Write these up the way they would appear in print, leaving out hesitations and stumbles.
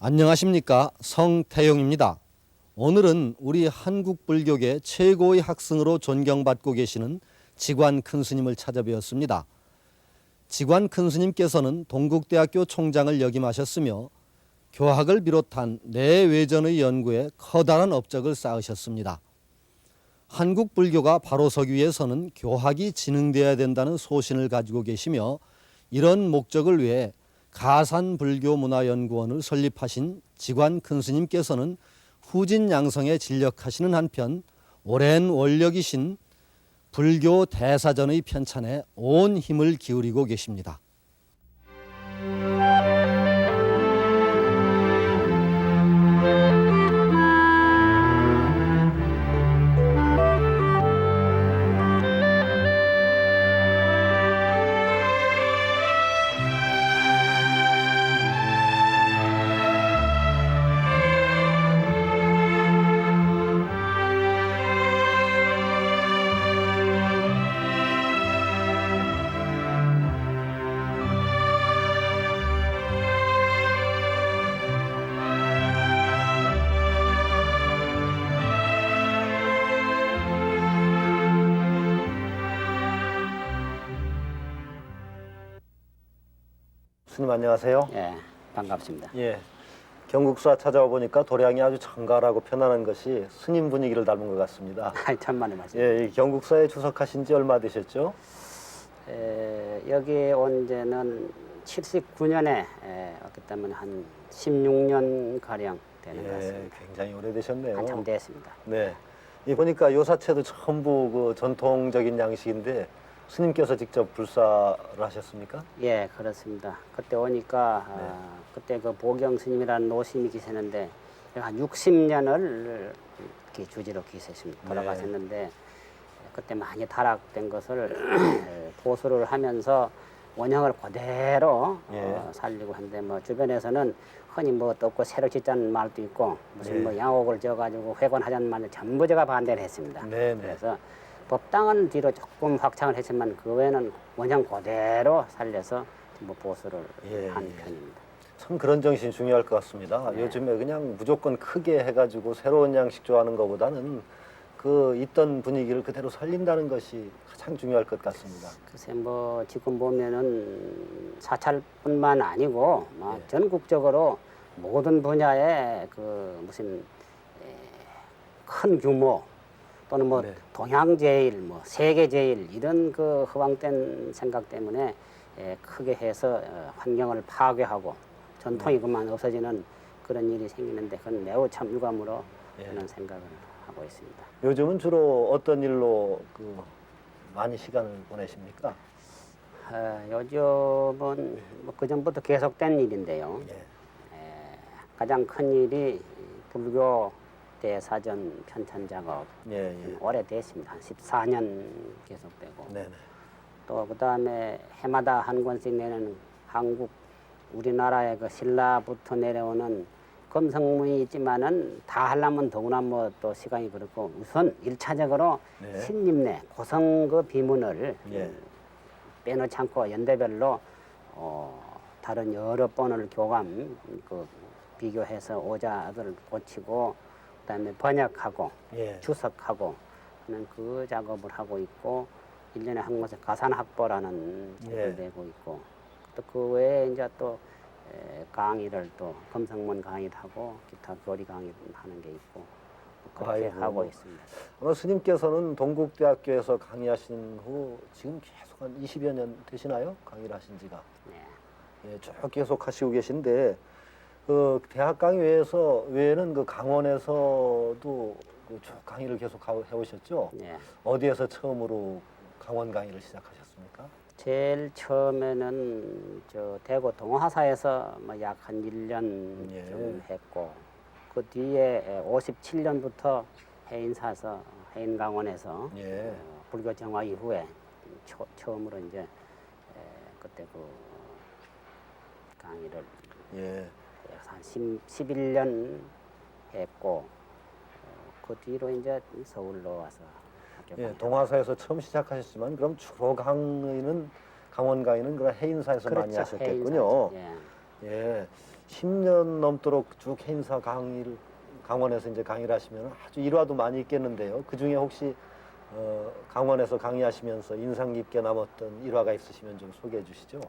안녕하십니까, 성태용입니다. 오늘은 우리 한국 불교계 최고의 학승으로 존경받고 계시는 지관 큰스님을 찾아뵈었습니다. 지관 큰스님께서는 동국대학교 총장을 역임하셨으며 교학을 비롯한 내외전의 연구에 커다란 업적을 쌓으셨습니다. 한국 불교가 바로 서기 위해서는 교학이 진흥되어야 된다는 소신을 가지고 계시며, 이런 목적을 위해 가산불교문화연구원을 설립하신 지관 큰스님께서는 후진양성에 진력하시는 한편 오랜 원력이신 불교 대사전의 편찬에 온 힘을 기울이고 계십니다. 스님 안녕하세요. 예, 반갑습니다. 예, 경국사 찾아와 보니까 도량이 아주 정갈하고 편안한 것이 스님 분위기를 닮은 것 같습니다. 천만의 말씀. 예, 이 경국사에 주석하신 지 얼마 되셨죠? 여기 온 지는 79년에 왔기 때문에 한 16년 가량 되는 것 같습니다. 굉장히 오래되셨네요. 한참 됐습니다. 네, 이 보니까 요사체도 전부 그 전통적인 양식인데 스님께서 직접 불사를 하셨습니까? 예, 그렇습니다. 그때 오니까 그때 그 보경 스님이라는 노심이 계셨는데 한 60년을 이렇게 주지로 계셨습니다. 돌아가셨는데 그때 많이 타락된 것을 보수를 하면서 원형을 그대로 살리고 했는데, 뭐 주변에서는 흔히 뭐 없고 새로 짓자는 말도 있고 무슨 뭐 양옥을 지어가지고 회관하자는 말을 전부 제가 반대를 했습니다. 그래서 법당은 뒤로 조금 확장을 했지만 그 외에는 원형 그대로 살려서 뭐 보수를 한 편입니다. 참 그런 정신이 중요할 것 같습니다. 요즘에 그냥 무조건 크게 해가지고 새로운 양식 좋아하는 것보다는 그 있던 분위기를 그대로 살린다는 것이 가장 중요할 것 같습니다. 글쎄 뭐 지금 보면은 사찰뿐만 아니고 전국적으로 모든 분야에 그 무슨 큰 규모 또는 뭐 동양 제일, 뭐 세계 제일 이런 그 허황된 생각 때문에 크게 해서 환경을 파괴하고 전통이 그만 없어지는 그런 일이 생기는데, 그건 매우 참 유감으로 그런 생각을 하고 있습니다. 요즘은 주로 어떤 일로 그 많이 시간을 보내십니까? 요즘은 뭐 그전부터 계속된 일인데요. 가장 큰 일이 불교 대사전 편찬 작업. 오래됐습니다. 한 14년 계속되고. 또 그다음에 해마다 한 권씩 내는 한국 우리나라의 그 신라부터 내려오는 금성문이 있지만은 다 하려면 더구나 뭐 또 시간이 그렇고, 우선 1차적으로 신림내 고성 그 비문을 빼놓지 않고 연대별로 다른 여러 번을 교감 그 비교해서 오자들을 고치고 그다음에 번역하고 주석하고 하는 그 작업을 하고 있고, 1년에 한 곳에 가산학보라는 책을 내고 있고, 또 그 외에 이제 또 강의를 또 금성문 강의를 하고 기타 교리 강의를 하는 게 있고 그렇게 하고 있습니다. 아마 스님께서는 동국대학교에서 강의하신 후 지금 계속 한 20여 년 되시나요? 강의를 하신 지가. 쭉 계속 하시고 계신데, 그 대학 강의 외에는 그 강원에서도 그 쭉 강의를 계속 해오셨죠? 어디에서 처음으로 강원 강의를 시작하셨습니까? 제일 처음에는 저 대구 동화사에서 뭐 약 한 1년 했고, 그 뒤에 57년부터 해인사서 해인강원에서 불교 정화 이후에 처음으로 이제 그때 그 강의를 한 11년 했고, 그 뒤로 이제 서울로 와서 동화사에서 처음 시작하셨지만 그럼 주로 강의는 강원 강의는 그런 해인사에서 많이 하셨겠군요. 10년 넘도록 쭉 해인사 강의를 강원에서 이제 강의를 하시면 아주 일화도 많이 있겠는데요. 그 중에 혹시 강원에서 강의하시면서 인상 깊게 남았던 일화가 있으시면 좀 소개해 주시죠.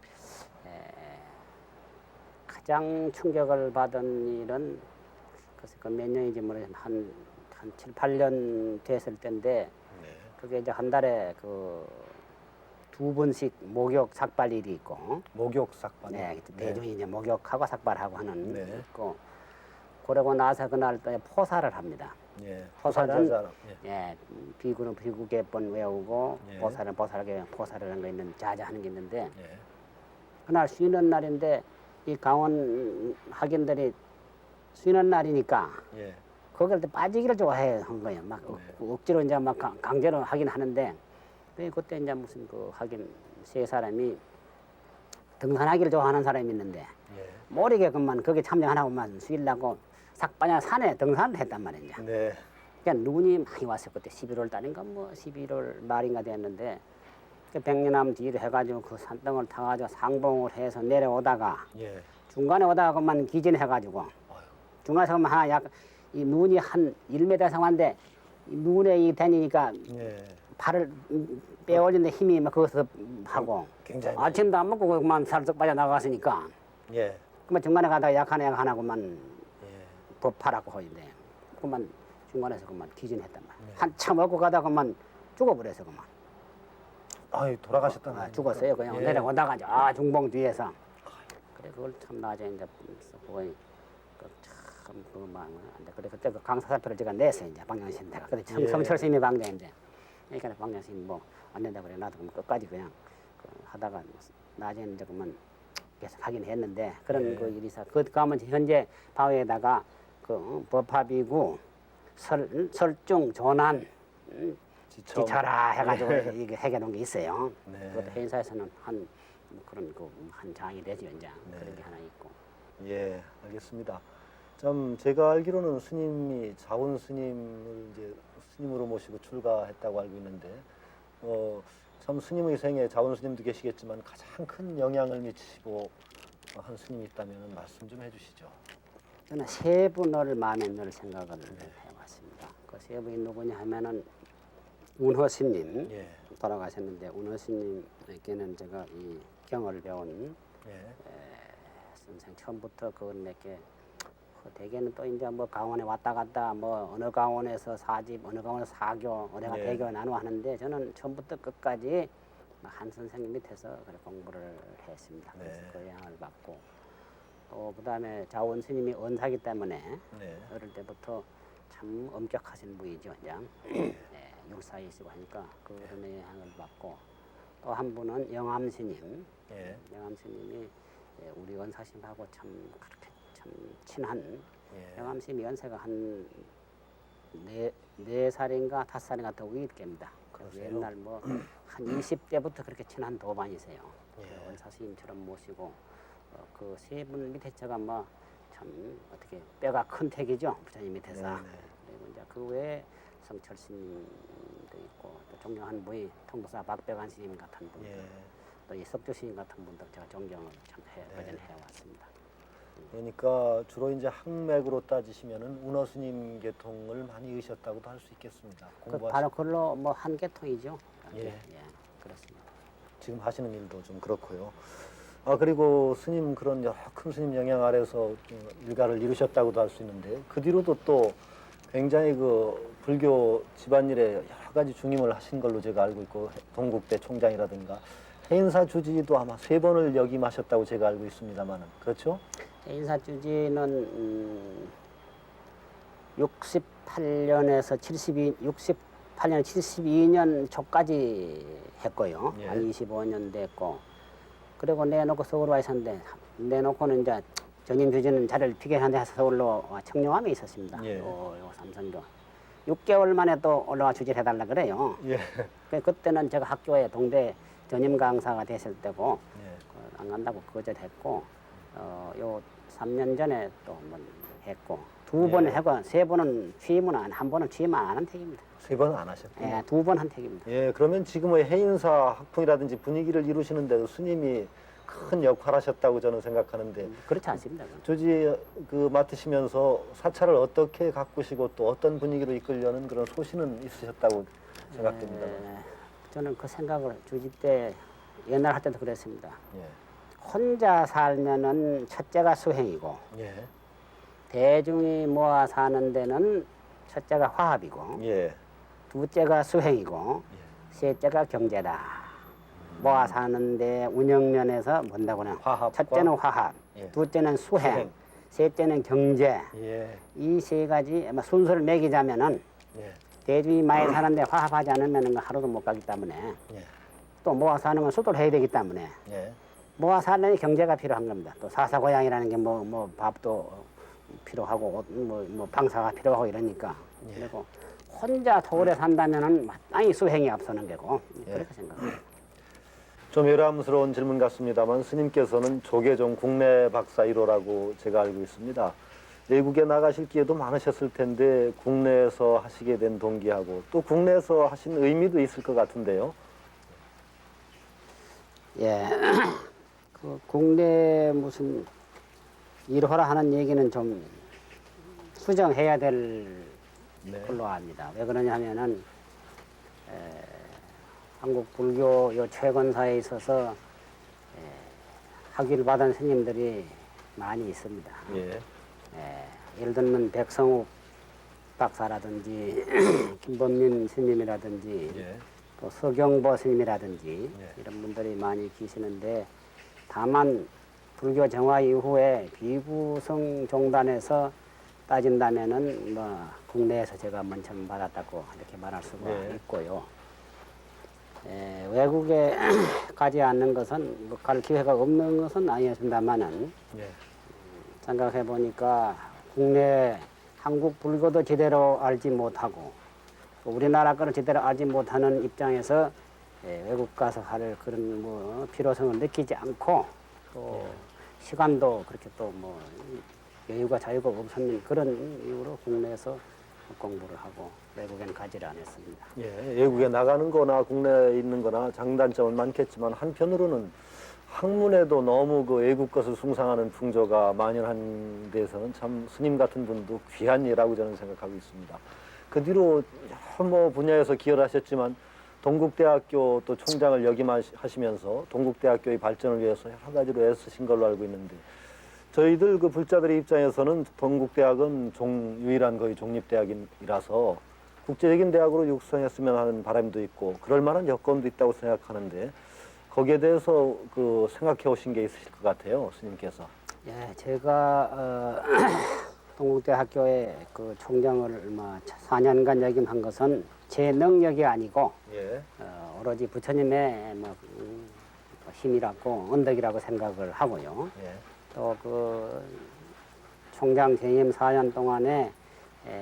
가장 충격을 받은 일은 글쎄 몇 년인지 모르겠지만 한 7, 8년 됐을 때인데 네. 그게 이제 한 달에 두 번씩 목욕 삭발일이 있고 목욕 삭발. 네, 대중이 이제 목욕하고 삭발하고 하는 네. 있고 그러고 나서 그날 또 포사를 합니다. 예. 포사는 포사는 예, 비구는 비구개번 외우고 예. 포사는 포사를 하는 거 있는 자자하는 게 있는데 예. 그날 쉬는 날인데 이 강원 학인들이 쉬는 날이니까 예. 거기를 또 빠지기를 좋아해 한 거예요. 막 억지로 이제 막 강제로 하긴 하는데 그때 이제 무슨 하긴 세 사람이 등산하기를 좋아하는 사람이 있는데 예. 모르게끔만 거기 참여 안 하고만 쉬려고 삭바냐 산에 등산을 했단 말이죠. 네. 그러니까 눈이 많이 왔어요. 그때 11월 달인가 11월 말인가 됐는데 백년암 뒤로 해가지고 그 산등을 타가지고 상봉을 해서 내려오다가 예. 중간에 오다가만 기진해가지고 중간에서 하나 약간 이 눈이 한 1m 상한데 눈에 이 다니니까 예. 발을 빼올리는데 힘이 막 거기서 하고 굉장히 아침도 안 먹고 그만 살짝 빠져나갔으니까 예. 그만 중간에 가다가 약한 애가 하나고만 예. 법파라고 하는데 그만 중간에서 그만 기진했단 말이야. 네. 한참 먹고 가다가만 죽어버려서 그만. 아유, 돌아가셨단 말이에요. 죽었어요. 그냥 예. 내려오다가 중봉 뒤에서. 그래 그걸 참 나중에 이제 보니 참 그거 마음은 안 돼. 그래 그때 그 강사사표를 제가 냈어요. 이제 방장신대가. 근데 참 예. 성철스님이 방장인데. 그러니까 방장신 뭐 안 된다 그래. 나도 그럼 끝까지 그냥 하다가 나중에 이제 그만 계속 하긴 했는데 그런 예. 그 일이 있어. 그 가면 현재 바위에다가 법합이고 설중 조난 지쳐라 해가지고 이게 해결한 게 있어요. 네. 그것도 해인사에서는 한 그런 한 장이 되죠, 이제 네. 그런 게 하나 있고. 예, 알겠습니다. 참 제가 알기로는 스님이 자원 스님을 이제 스님으로 모시고 출가했다고 알고 있는데, 참 스님의 생에 자원 스님도 계시겠지만 가장 큰 영향을 미치고 한 스님이 있다면 말씀 좀 해주시죠. 저는 세 분을 마음에 늘 생각을 해왔습니다. 그 세 분이 누구냐 하면은 운허스님 예, 돌아가셨는데 운허스님에게는 제가 이 경을 배운 예, 선생 처음부터 그분에게 대개는 또 이제 뭐 강원에 왔다 갔다 뭐 어느 강원에서 사집 어느 강원에서 사교 어디가 네. 대교 나누어 하는데 저는 처음부터 끝까지 한 선생님 밑에서 그래 공부를 했습니다. 그래서 네. 그 영향을 받고 또 그다음에 자원 스님이 은사기 때문에 네, 어릴 때부터 참 엄격하신 분이죠. 그냥 육사이시고 하니까 그런 영향을 받고 또 한 분은 영암 스님 예, 영암 스님이 우리 원사심하고 참 그렇게 참 친한 예, 영암 스님 연세가 한 네 살인가 5살인가 더 위일 겁니다. 그래서 그러세요? 옛날 뭐 한 20대부터 그렇게 친한 도반이세요. 예. 원사스님처럼 모시고 그 세 분 밑에 제가 뭐 참 어떻게 뼈가 큰 택이죠. 부처님 밑에서. 네, 네. 그리고 이제 그 외에 성철스님도 있고 또 존경하는 분이 통도사 박백환 스님 같은 분들 예. 또 이 석주 스님 같은 분들 제가 존경을 참 네. 해왔습니다. 그러니까 주로 이제 학맥으로 따지시면은 운어 스님 계통을 많이 의셨다고도 할 수 있겠습니다. 바로 그걸로 뭐 한 계통이죠. 예. 그렇습니다. 지금 하시는 일도 좀 그렇고요. 그리고 스님 그런 여러 큰 스님 영향 아래서 일가를 이루셨다고도 할 수 있는데 그 뒤로도 또 굉장히 그 불교 집안일에 여러 가지 중임을 하신 걸로 제가 알고 있고 동국대 총장이라든가 해인사 주지도 아마 3번을 역임하셨다고 제가 알고 있습니다만은 그렇죠? 인사 주지는 68년에서 68년 72년 초까지 했고요. 예. 한 25년 됐고 그리고 내놓고 서울 와 있었는데 내놓고는 이제 전임 주지는 자리를 비견한데 서울로 청룡암에 있었습니다. 예. 요 삼성교 6개월 만에 또 올라와 주지를 해달라 그래요. 예. 그때는 제가 학교에 동대 전임 강사가 됐을 때고 예. 안 간다고 거절했고 요 3년 전에 또 한번 했고 두 번 예. 하고 3번은 취임은 한 번은 취임 안 하는 택입니다. 3번은 안 하셨군요. 예, 2번 한 택입니다. 예, 그러면 지금의 해인사 학풍이라든지 분위기를 이루시는데도 스님이 큰 역할하셨다고 저는 생각하는데 그렇지 않습니다. 조지 맡으시면서 사찰을 어떻게 가꾸시고 또 어떤 분위기로 이끌려는 그런 소신은 있으셨다고 생각됩니다. 저는 그 생각을 주지 때 옛날 할 때도 그랬습니다. 예. 혼자 살면은 첫째가 수행이고 예. 대중이 모아 사는 데는 첫째가 화합이고 예. 둘째가 수행이고 셋째가 경제다. 모아 사는데 운영면에서 뭔다고는 화합과 첫째는 화합, 예. 둘째는 수행, 수행. 셋째는 경제. 예. 이 세 가지 아마 순서를 매기자면은 예. 대중이 많이 사는데 화합하지 않으면 하루도 못 가기 때문에 예. 또 모아 사는 건 수도를 해야 되기 때문에 예. 모아 사는 경제가 필요한 겁니다. 또 사사고양이라는 게 뭐 밥도 필요하고 뭐 방사가 필요하고 이러니까 예. 그리고 혼자 서울에 산다면은 마땅히 수행이 앞서는 게고 예. 그렇게 생각합니다. 좀 요람스러운 질문 같습니다만 스님께서는 조계종 국내 박사 1호라고 제가 알고 있습니다. 외국에 나가실 기회도 많으셨을 텐데 국내에서 하시게 된 동기하고 또 국내에서 하신 의미도 있을 것 같은데요. 예, 그 국내 무슨 일호라 하는 얘기는 좀 수정해야 될 네. 걸로 압니다. 왜 그러냐면은 한국 불교 요 최건사에 있어서 학위를 받은 스님들이 많이 있습니다. 예. 예를 들면 백성욱 박사라든지 김범민 스님이라든지 예. 또 서경보 스님이라든지 예. 이런 분들이 많이 계시는데 다만 불교 정화 이후에 비구성 종단에서 따진다면은 뭐 국내에서 제가 먼저 받았다고 이렇게 말할 수가 예. 있고요. 외국에 가지 않는 것은 뭐 갈 기회가 없는 것은 아니었습니다만은 예. 생각해 보니까 국내 한국 불교도 제대로 알지 못하고 또 우리나라 거를 제대로 알지 못하는 입장에서 외국 가서 할 그런 뭐 필요성을 느끼지 않고 또 시간도 그렇게 또 뭐 여유가 자유가 없었는 그런 이유로 국내에서 공부를 하고 외국에는 가지를 않았습니다. 예. 외국에 나가는 거나 국내에 있는 거나 장단점은 많겠지만 한편으로는 학문에도 너무 그 외국 것을 숭상하는 풍조가 만연한 데서는 참 스님 같은 분도 귀한 일이라고 저는 생각하고 있습니다. 그 뒤로 여러 뭐 분야에서 기여를 하셨지만 동국대학교 또 총장을 역임하시면서 동국대학교의 발전을 위해서 여러 가지로 애쓰신 걸로 알고 있는데 저희들 그 불자들의 입장에서는 동국대학은 유일한 거의 독립대학이라서 국제적인 대학으로 육성했으면 하는 바람도 있고 그럴 만한 여건도 있다고 생각하는데 거기에 대해서 그 생각해 오신 게 있으실 것 같아요, 스님께서. 예, 제가 동국대학교의 그 총장을 4년간 역임한 것은 제 능력이 아니고 예. 오로지 부처님의 뭐, 힘이라고 언덕이라고 생각을 하고요. 예. 또 그 총장 재임 4년 동안에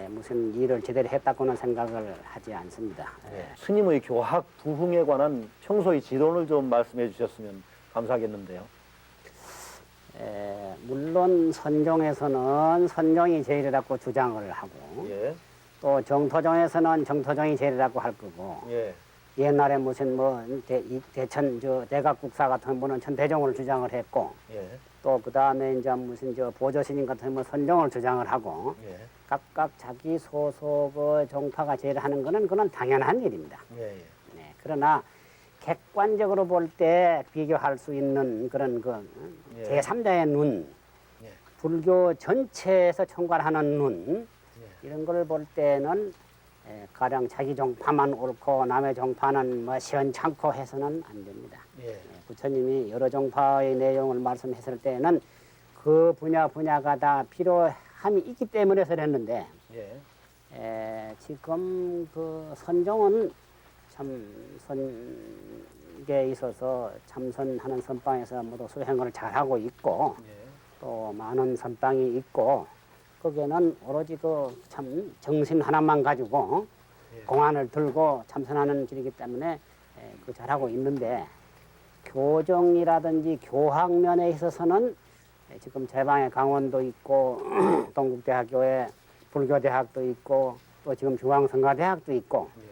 무슨 일을 제대로 했다고는 생각을 하지 않습니다. 예. 스님의 교학 부흥에 관한 평소의 지론을 좀 말씀해 주셨으면 감사하겠는데요. 물론 선종에서는 선종이 제일이라고 주장을 하고 예. 또 정토종에서는 정토종이 제일이라고 할 거고 예. 옛날에 무슨 뭐 대천 대각국사 같은 분은 천대종을 주장을 했고 예. 또 그 다음에 이제 무슨 보조스님 같은 분 선종을 주장을 하고 예. 각각 자기 소속의 종파가 제일 하는 거는 그건 당연한 일입니다. 예. 네, 그러나 객관적으로 볼 때 비교할 수 있는 그런 그 예. 제3자의 눈, 예. 불교 전체에서 총괄하는 눈 예. 이런 걸 볼 때는 가령 자기 종파만 옳고 남의 종파는 뭐 시원찮고 해서는 안 됩니다. 예. 부처님이 여러 종파의 내용을 말씀했을 때는 그 분야가 다 필요함이 있기 때문에 그랬는데 예. 지금 그 선종은 참 선계에 있어서 참선하는 선방에서 모두 수행을 잘하고 있고 예. 또 많은 선방이 있고 거기에는 오로지 그 참 정신 하나만 가지고 예. 공안을 들고 참선하는 길이기 때문에 그 잘하고 있는데 교정이라든지 교학면에 있어서는 지금 제방에 강원도 있고 동국대학교에 불교대학도 있고 또 지금 중앙성가대학도 있고 예.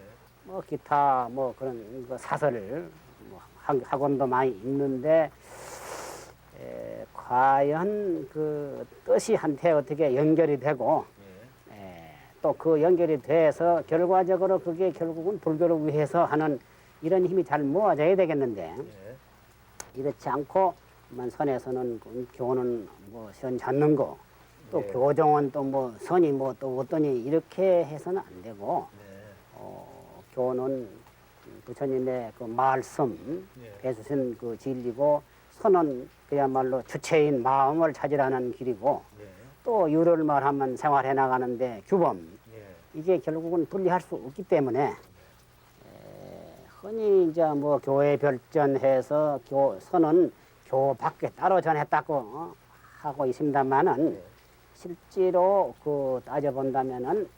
뭐 기타 뭐 그런 그 사설 뭐 학원도 많이 있는데 과연 그 뜻이 한테 어떻게 연결이 되고 또 그 연결이 돼서 결과적으로 그게 결국은 불교를 위해서 하는 이런 힘이 잘 모아져야 되겠는데 이렇지 않고 선에서는 교는 뭐 선 잡는 거 또 교정은 또 뭐 선이 뭐 또 어떠니 이렇게 해서는 안 되고 교는 부처님의 그 말씀 해주신 그 진리고 선은 그야말로 주체인 마음을 찾으라는 길이고 또 유를 말하면 생활해 나가는데 규범 이게 결국은 분리할 수 없기 때문에 흔히 이제 뭐 교회 별전해서 선은 교 밖에 따로 전했다고 하고 있습니다만은 실제로 그 따져본다면은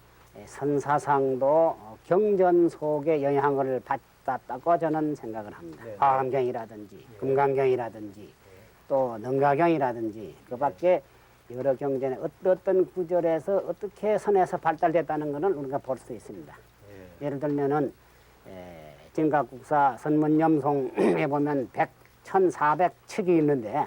선사상도 경전 속의 영향을 받았다고 저는 생각을 합니다. 화엄경이라든지 금강경이라든지 또 능가경이라든지 그 밖에 여러 경전에 어떤 구절에서 어떻게 선에서 발달됐다는 것은 우리가 볼 수 있습니다. 예를 들면은 진각국사 선문염송에 보면 1400척이 있는데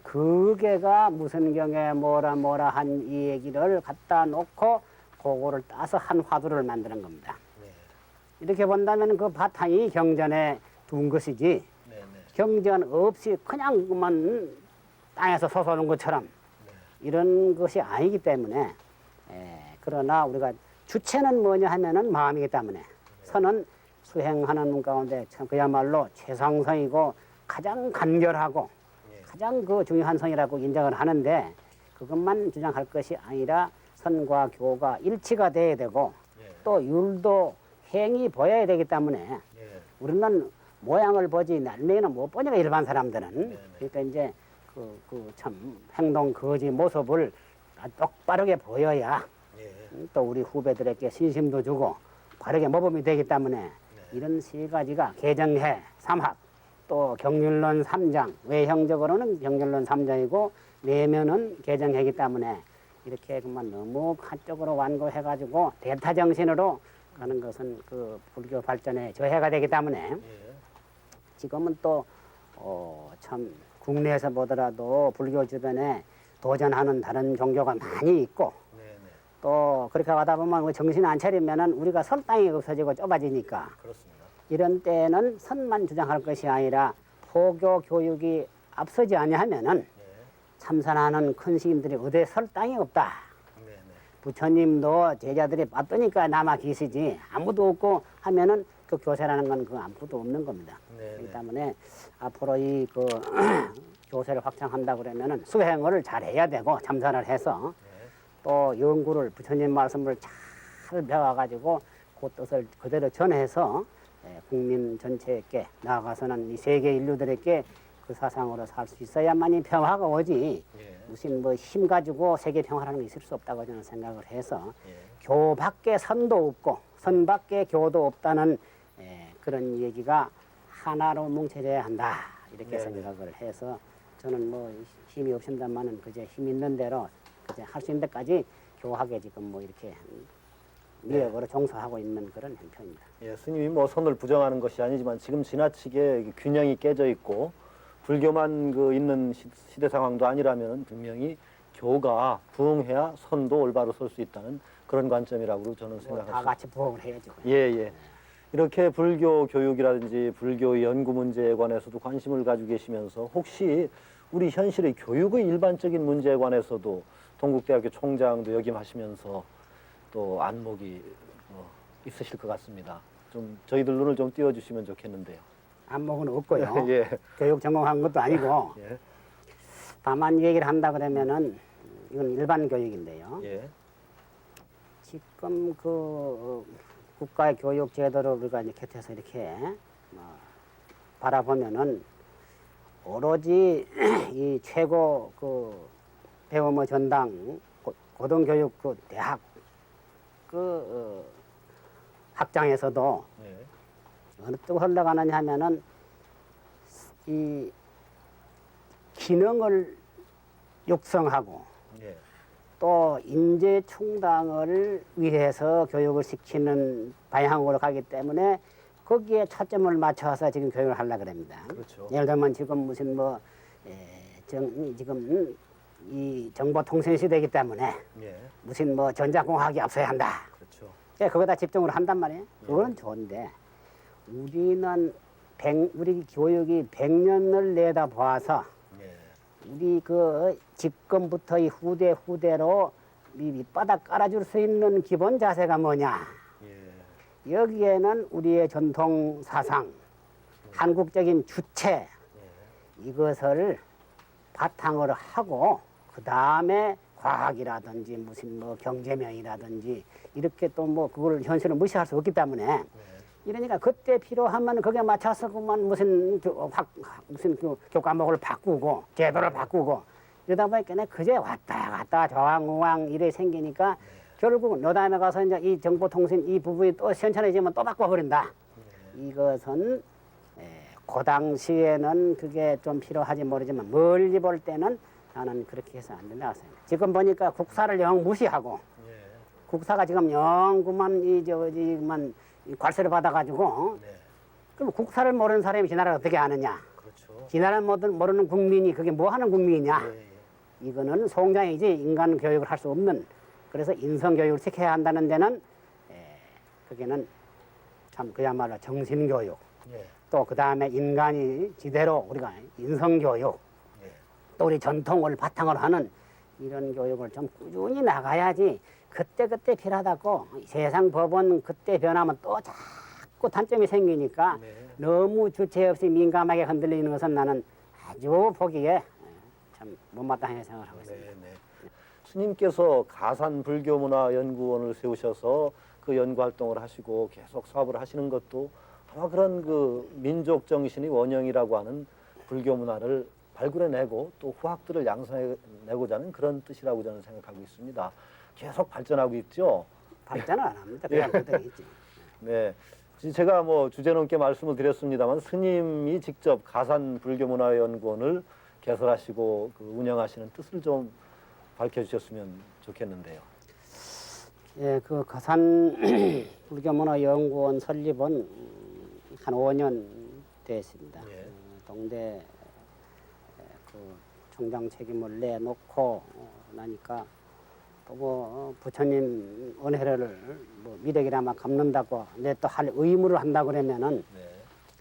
그게가 무슨 경에 뭐라 한 이 얘기를 갖다 놓고 그거를 따서 한 화두를 만드는 겁니다. 이렇게 본다면 그 바탕이 경전에 둔 것이지 경전 없이 그냥 그만 땅에서 솟아오는 것처럼 이런 것이 아니기 때문에 그러나 우리가 주체는 뭐냐 하면은 마음이기 때문에 선은 수행하는 가운데 참 그야말로 최상성이고 가장 간결하고 가장 그 중요한 성이라고 인정을 하는데 그것만 주장할 것이 아니라 선과 교가 일치가 돼야 되고 또 율도 행이 보여야 되기 때문에 우리는 모양을 보지 날매는 못 보니까 일반 사람들은 그러니까 이제 그 참 행동 거지 모습을 똑바르게 보여야 또 우리 후배들에게 신심도 주고 바르게 모범이 되기 때문에 이런 세 가지가 개정해 삼합 또 경륜론 3장 외형적으로는 경륜론 3장이고 내면은 개정하기 때문에 이렇게 그만 너무 한쪽으로 완고해가지고 대타정신으로 가는 것은 그 불교 발전에 저해가 되기 때문에 지금은 또 참 국내에서 보더라도 불교 주변에 도전하는 다른 종교가 많이 있고 또 그렇게 하다 보면 정신 안 차리면은 우리가 설 땅이 없어지고 좁아지니까 그렇습니다. 이런 때는 선만 주장할 것이 아니라 포교 교육이 앞서지 아니하면은 참선하는 큰 스님들이 어디에 설 땅이 없다. 부처님도 제자들이 바쁘니까 남아 계시지 아무도 없고 하면은 그 교세라는 건 그 아무것도 없는 겁니다. 그렇기 때문에 앞으로 이 그 교세를 확장한다 그러면은 수행을 잘 해야 되고 참선을 해서 또 연구를 부처님 말씀을 잘 배워가지고 그 뜻을 그대로 전해서 국민 전체에게 나아가서는 이 세계 인류들에게 그 사상으로 살 수 있어야만이 평화가 오지 무슨 뭐 힘 가지고 세계 평화라는 게 있을 수 없다고 저는 생각을 해서 교 밖에 선도 없고 선 밖에 교도 없다는 그런 얘기가 하나로 뭉쳐져야 한다 이렇게 생각을 해서 저는 뭐 힘이 없습니다만은 그저 힘 있는 대로 그저 할 수 있는 데까지 교학에 지금 뭐 이렇게 미역으로 종사하고 있는 그런 형편입니다. 스님이 뭐 선을 부정하는 것이 아니지만 지금 지나치게 균형이 깨져 있고 불교만 그 있는 시대 상황도 아니라면 분명히 교가 부흥해야 선도 올바로 설 수 있다는 그런 관점이라고 저는 생각합니다. 다 같이 부흥을 해야죠. 이렇게 불교 교육이라든지 불교 연구 문제에 관해서도 관심을 가지고 계시면서 혹시 우리 현실의 교육의 일반적인 문제에 관해서도 동국대학교 총장도 역임하시면서 또 안목이 있으실 것 같습니다. 좀 저희들 눈을 좀 띄워주시면 좋겠는데요. 안목은 없고요. 교육 전공한 것도 아니고 다만 얘기를 한다 그러면은 이건 일반 교육인데요. 지금 그 국가의 교육 제도를 우리가 이제 곁에서 이렇게 바라보면은 오로지 이 최고 그 배움의 전당 고등교육 그 대학 그 학장에서도 어느 쪽으로 흘러가느냐 하면은 이 기능을 육성하고 또 인재 충당을 위해서 교육을 시키는 방향으로 가기 때문에 거기에 초점을 맞춰서 지금 교육을 하려고 합니다. 예를 들면 지금 무슨 뭐 지금 이 정보통신 시대이기 때문에 예. 무슨 뭐 전자공학이 없어야 한다. 그렇죠. 거기다 집중을 한단 말이에요. 그건 좋은데 우리는 우리 교육이 100년을 내다 보아서 예. 우리 그 집권부터 이 후대로 이 밑바닥 깔아줄 수 있는 기본 자세가 뭐냐? 예. 여기에는 우리의 전통 사상, 한국적인 주체 이것을 바탕으로 하고 그 다음에 과학이라든지 무슨 뭐 경제면이라든지 이렇게 또 뭐 그걸 현실을 무시할 수 없기 때문에 이러니까 그때 필요하면 거기에 맞춰서 그만 무슨 무슨 그 교과목을 바꾸고 제도를 바꾸고 이러다 보니까 그제 왔다 갔다 저항우왕 이래 생기니까 결국 노다음에 가서 이제 이 정보통신 이 부분이 또 시원찮아지면 또 바꿔버린다. 이것은 그 당시에는 그게 좀 필요하지 모르지만 멀리 볼 때는 나는 그렇게 해서 안 된다고 생각해요. 지금 보니까 국사를 영 무시하고 국사가 지금 영구만 이만 관세를 받아가지고 그럼 국사를 모르는 사람이 지 나라를 어떻게 아느냐? 그렇죠. 지 나라 모르는 국민이 그게 뭐 하는 국민이냐? 이거는 송장이지 인간 교육을 할 수 없는 그래서 인성 교육을 시켜야 한다는 데는 그게는 참 그야말로 정신 교육. 또 그 다음에 인간이 지대로 우리가 인성 교육. 또 우리 전통을 바탕으로 하는 이런 교육을 좀 꾸준히 나가야지 그때 필요하다고 세상 법은 그때 변하면 또 자꾸 단점이 생기니까 너무 주체 없이 민감하게 흔들리는 것은 나는 아주 보기에 참 못마땅하게 생각을 하고 있습니다. 스님께서 가산불교문화연구원을 세우셔서 그 연구활동을 하시고 계속 사업을 하시는 것도 아마 그런 그 민족 정신이 원형이라고 하는 불교 문화를 발굴해내고 또 후학들을 양성해내고자 하는 그런 뜻이라고 저는 생각하고 있습니다. 계속 발전하고 있죠. 발전은 안 합니다. 그냥 그대로 있지. 네, 제가 뭐 주제넘게 말씀을 드렸습니다만 스님이 직접 가산불교문화연구원을 개설하시고 그 운영하시는 뜻을 좀 밝혀주셨으면 좋겠는데요. 예, 그 가산 불교문화연구원 설립은 한 5년 됐습니다. 동대 그 총장 책임을 내놓고 나니까 또 뭐 부처님 은혜를 뭐 미륵이라마 갚는다고 내 또 할 의무를 한다 그러면은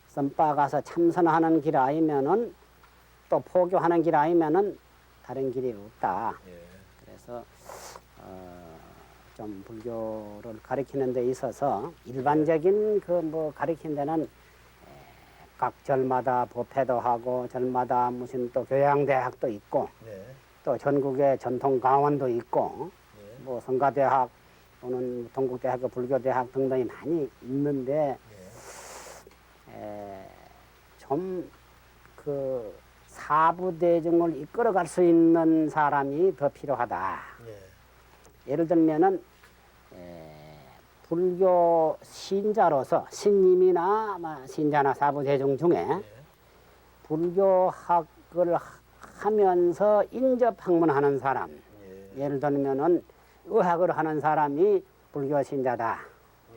썸바 가서 참선하는 길 아니면은 또 포교하는 길 아니면은 다른 길이 없다. 그래서 좀 불교를 가르치는 데 있어서 일반적인 그 뭐 가르치는 데는 각 절마다 법회도 하고 절마다 무슨 또 교양대학도 있고 또 전국에 전통강원도 있고 뭐 성가대학 또는 동국대학, 불교대학 등등이 많이 있는데 좀 그 사부대중을 이끌어갈 수 있는 사람이 더 필요하다. 예를 들면은 불교 신자로서 신님이나 신자나 사부대중 중에 불교학을 하면서 인접학문하는 사람, 예를 들면은 의학을 하는 사람이 불교 신자다.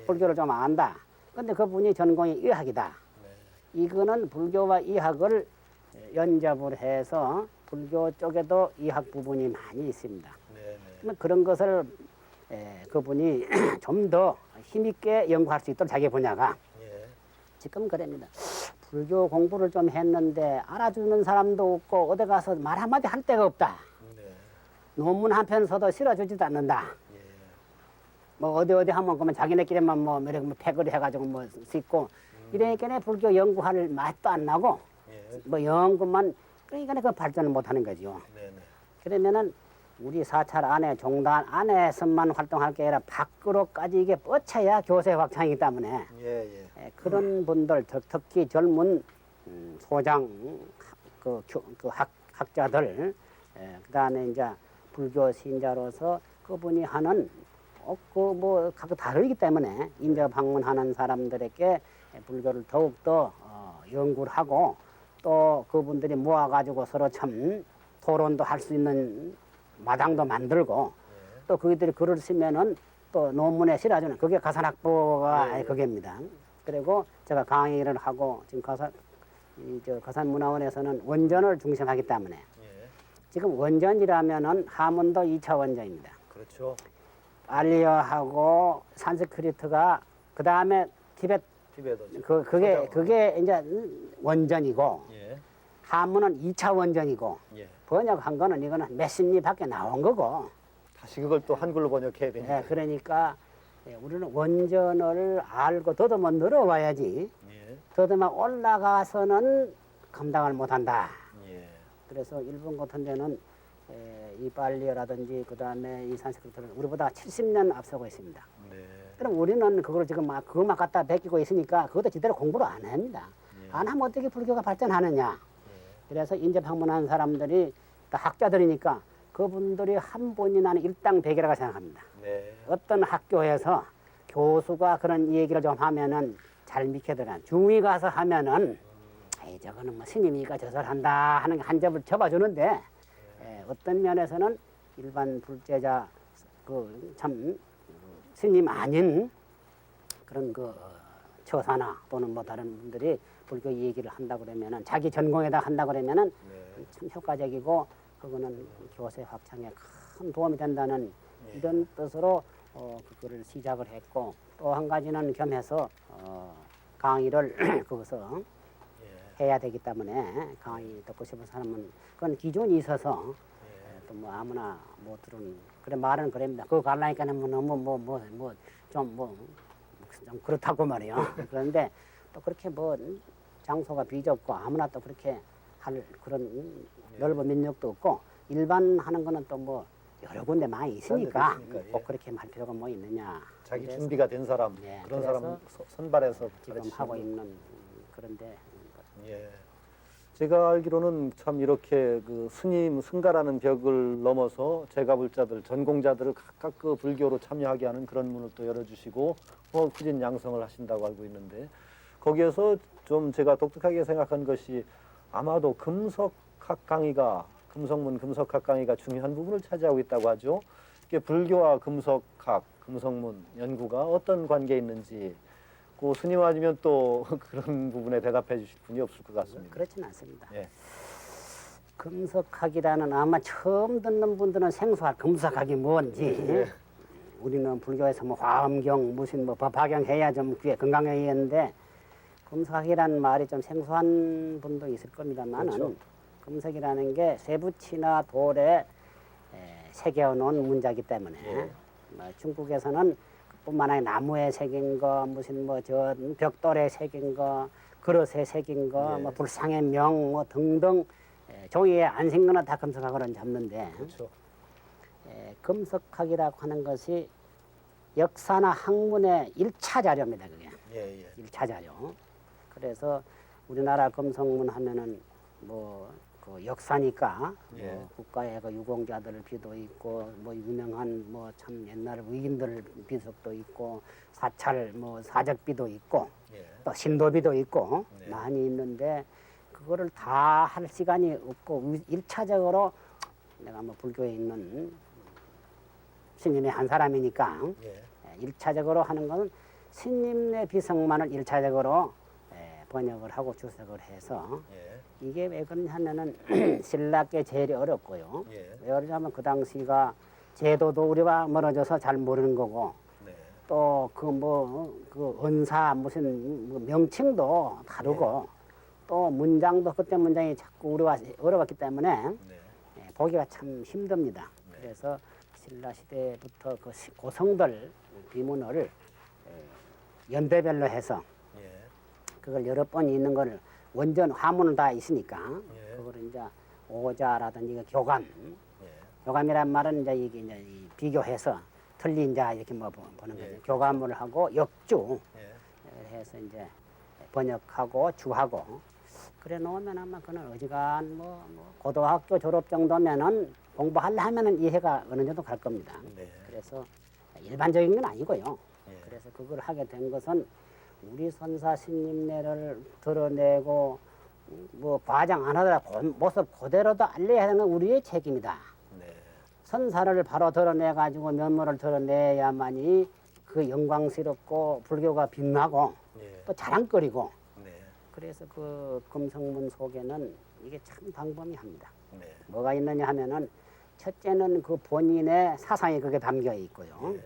불교를 좀 안다. 근데 그분이 전공이 의학이다. 이거는 불교와 의학을 연접을 해서 불교 쪽에도 의학 부분이 많이 있습니다. 그런 것을 그분이 좀 더 힘있게 연구할 수 있도록 자기 분야가 지금 그럽니다. 불교 공부를 좀 했는데 알아주는 사람도 없고 어디 가서 말 한마디 할 데가 없다. 논문 한 편 써도 실어주지도 않는다. 뭐 어디 하면 그러면 자기네끼리만 뭐 팩을 해가지고 뭐 싣고 이러니까 불교 연구할 맛도 안 나고 뭐 연구만 그러니까 그 발전을 못하는 거죠. 그러면은 우리 사찰 안에 종단 안에서만 활동할 게 아니라 밖으로까지 이게 뻗쳐야 교세 확장이기 때문에 그런 분들 특히 젊은 소장 그 학자들 그다음에 이제 불교 신자로서 그분이 하는 그 뭐 각각 다르기 때문에 인접 방문하는 사람들에게 불교를 더욱더 연구를 하고 또 그분들이 모아가지고 서로 참 토론도 할 수 있는 마당도 만들고 또 그들이 글을 쓰면은 또 논문에 실어주는 그게 가산학부가 그게입니다. 그리고 제가 강의를 하고 지금 가산문화원에서는 원전을 중심하기 때문에 지금 원전이라면은 하문도 2차 원전입니다. 그렇죠. 알리어하고 산스크리트가 그 다음에 티벳 티베트죠. 그게 이제 원전이고 예. 하문은 2차 원전이고 예. 번역한 거는 이거는 몇십 리 밖에 나온 거고. 다시 그걸 또 한글로 번역해야 되니까. 예, 그러니까 우리는 원전을 알고 더듬어 늘어와야지. 예. 더듬어 올라가서는 감당을 못한다. 예. 그래서 일본 같은 데는 이 발리어라든지 그 다음에 이 산스크리트는 우리보다 70년 앞서고 있습니다. 네. 그럼 우리는 그걸 지금 막 그것만 갖다 베끼고 있으니까 그것도 제대로 공부를 안 합니다. 예. 안 하면 어떻게 불교가 발전하느냐. 예. 그래서 인제 방문한 사람들이 다 학자들이니까 그분들이 한 분이 나는 일당백이라고 생각합니다. 네. 어떤 학교에서 교수가 그런 얘기를 좀 하면은 잘 믿게 되면 중위 가서 하면은 에이 저거는 뭐 스님이니까 저설한다 하는 한 접을 접어주는데 어떤 면에서는 일반 불제자 그 참 스님 아닌 그런 그 처사나 또는 뭐 다른 분들이 불교 얘기를 한다 그러면은 자기 전공에다 한다 그러면은 네. 참 효과적이고 그거는 교세 확장에 큰 도움이 된다는 이런 뜻으로 그거를 시작을 했고 또 한 가지는 겸해서 강의를 거기서 해야 되기 때문에 강의 듣고 싶은 사람은 그건 기준이 있어서 또 뭐 아무나 못 들은 그래 말은 그럽니다. 그거 가려니까는 뭐 너무 좀 그렇다고 말이에요. 그런데 또 그렇게 뭐 장소가 비좁고 아무나 또 그렇게 할 그런 넓은 민족도 없고 일반 하는 거는 또 뭐 여러 군데 많이 있으니까 꼭 그렇게 할 필요가 뭐 있느냐. 자기 그래서 준비가 된 사람 그런 사람 선발해서 지금 가르치는 하고 있는 그런데 예. 제가 알기로는 참 이렇게 그 스님 승가라는 벽을 넘어서 제가불자들 전공자들을 각각 그 불교로 참여하게 하는 그런 문을 또 열어주시고 후진 양성을 하신다고 알고 있는데 거기에서 좀 제가 독특하게 생각한 것이 아마도 금석학 강의가 금성문 금석학 강의가 중요한 부분을 차지하고 있다고 하죠. 이게 불교와 금석학 금성문 연구가 어떤 관계에 있는지. 그 스님 아니면 또 그런 부분에 대답해 주실 분이 없을 것 같습니다. 그렇지는 않습니다. 예. 금석학이라는 아마 처음 듣는 분들은 생소할 금석학이 뭔지 우리는 불교에서 뭐 화엄경 무슨 뭐 법화경 해야 좀 귀에 건강해야하는데 금석학이라는 말이 좀 생소한 분도 있을 겁니다만은 그렇죠. 금석이라는 게 쇠붙이나 돌에 새겨놓은 문자이기 때문에 뭐 중국에서는 뿐만 아니라 나무에 새긴 거, 무슨 뭐 저 벽돌에 새긴 거, 그릇에 새긴 거, 뭐 불상의 명, 뭐 등등 종이에 안 새긴 거는 다 금석학으로 잡는데 그렇죠. 금석학이라고 하는 것이 역사나 학문의 1차 자료입니다. 그게 예, 예. 1차 자료. 그래서 우리나라 금성문 하면은 뭐 그 역사니까 뭐 국가의 그 유공자들 비도 있고 뭐 유명한 뭐 참 옛날 위인들 비석도 있고 사찰 뭐 사적비도 있고 또 신도비도 있고 많이 있는데 그거를 다 할 시간이 없고 1차적으로 내가 뭐 불교에 있는 스님의 한 사람이니까 1차적으로 하는 것은 스님의 비석만을 1차적으로 번역을 하고 주석을 해서 이게 왜 그러냐면은 신라께 제일 어렵고요. 왜 그러냐면 그 당시가 제도도 우리가 멀어져서 잘 모르는 거고 또 그 언사 무슨 뭐 명칭도 다르고 또 문장도 그때 문장이 자꾸 우리가 어려웠기 때문에 보기가 참 힘듭니다. 그래서 신라 시대부터 그 고성들 비문을 연대별로 해서 그걸 여러 번 있는 걸 원전 화문은 다 있으니까 그걸 이제 오자라든지 교감, 교감이란 말은 이제 이게 이제 비교해서 틀린 자 이렇게 뭐 보는 거죠. 교감을 하고 역주 해서 이제 번역하고 주하고 그래 놓으면 아마 그는 어지간 뭐 고등학교 졸업 정도면은 공부하려 하면은 이해가 어느 정도 갈 겁니다. 그래서 일반적인 건 아니고요. 그래서 그걸 하게 된 것은 우리 선사 스님네를 드러내고 뭐 과장 안 하더라도 모습 그대로도 알려야 하는 건 우리의 책임이다. 선사를 바로 드러내 가지고 면모를 드러내야만이 그 영광스럽고 불교가 빛나고 또 자랑거리고 그래서 그 금성문 속에는 이게 참 광범위합니다. 네. 뭐가 있느냐 하면은 첫째는 그 본인의 사상이 그게 담겨 있고요. 네.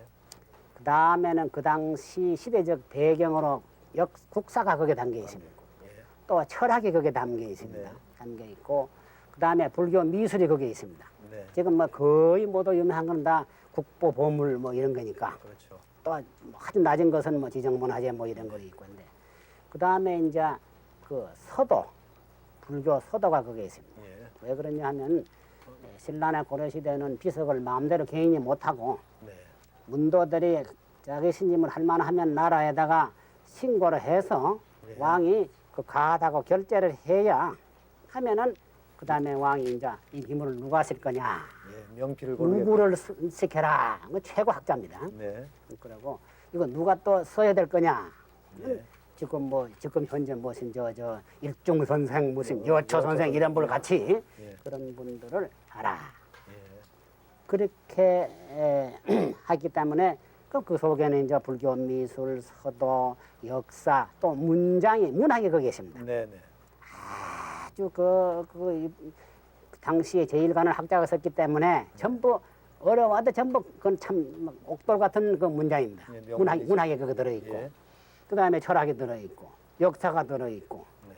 그 다음에는 그 당시 시대적 배경으로 국사가 거기에 담겨 있습니다. 예. 또 철학이 거기에 담겨 있습니다. 네. 담겨 있고 그 다음에 불교 미술이 거기에 있습니다. 네. 지금 뭐 거의 모두 유명한 건 다 국보 보물 뭐 이런 거니까 그렇죠. 또 아주 낮은 것은 뭐 지정문화재 뭐 이런 거 있고 인데 그 다음에 이제 그 서도 불교 서도가 거기에 있습니다. 예. 왜 그러냐 하면 신라나 고려시대는 비석을 마음대로 개인이 못하고 네. 문도들이 자기 신임을 할 만하면 나라에다가 신고를 해서 네. 왕이 그 가하다고 결제를 해야 하면은 그 다음에 왕이 이제 이 비물을 누가 쓸 거냐 예. 명필을 고르겠다. 누구를 시켜라 그 최고 학자입니다. 네. 그리고 이거 누가 또 써야 될 거냐 네. 지금 현재 무슨 저 일중 선생 무슨 여초 선생 이런 분을 같이 예. 그런 분들을 알아. 예. 그렇게 하기 때문에 그 속에는 이제 불교 미술, 서도, 역사 또 문학이 거기 있습니다. 네. 네. 아주 당시에 제일관을 학자가 썼기 때문에 전부 어려워도 전부 그건 참 옥돌 같은 그 문장입니다. 예, 명문이죠. 문학이 그거 들어있고 예. 그 다음에 철학이 들어있고 역사가 들어있고 네.